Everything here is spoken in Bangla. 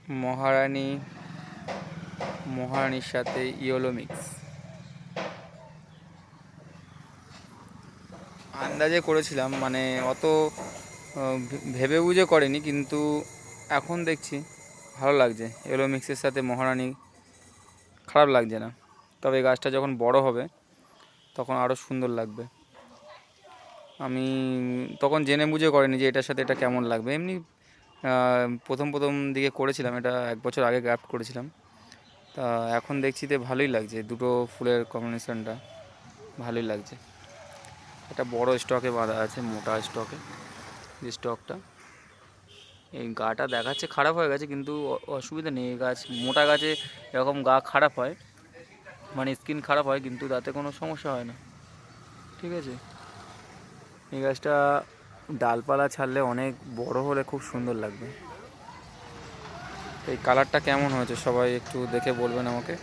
মহারানী, মহারানীর সাথে ইয়েলো মিক্স। আন্দাজে করেছিলাম, মানে অত ভেবে বুঝে করেনি, কিন্তু এখন দেখছি ভালো লাগছে। ইয়েলো মিক্সের সাথে মহারানী খারাপ লাগছে না। তবে গাছটা যখন বড় হবে তখন আরও সুন্দর লাগবে। আমি তখন জেনে বুঝে করিনি যে এটার সাথে এটা কেমন লাগবে। এমনি প্রথম প্রথম দিকে করেছিলাম, এটা 1 বছর আগে গ্রাফট করেছিলাম। তা এখন দেখছি যে ভালোই লাগছে, দুটো ফুলের কম্বিনেশনটা ভালোই লাগছে। এটা বড় স্টকে বাঁধা আছে, মোটা স্টকে। যে স্টকটা, এই গাটা দেখাচ্ছে খারাপ হয়ে গেছে, কিন্তু অসুবিধা নেই। এই গাছ, মোটা গাছে এরকম গা খারাপ হয়, মানে স্কিন খারাপ হয়, কিন্তু তাতে কোনো সমস্যা হয় না। ঠিক আছে, এই গাছটা ডালপালা ছাড়লে অনেক বড় হলে খুব সুন্দর লাগবে। এই কালারটা কেমন হয়েছে সবাই একটু দেখে বলবেন আমাকে।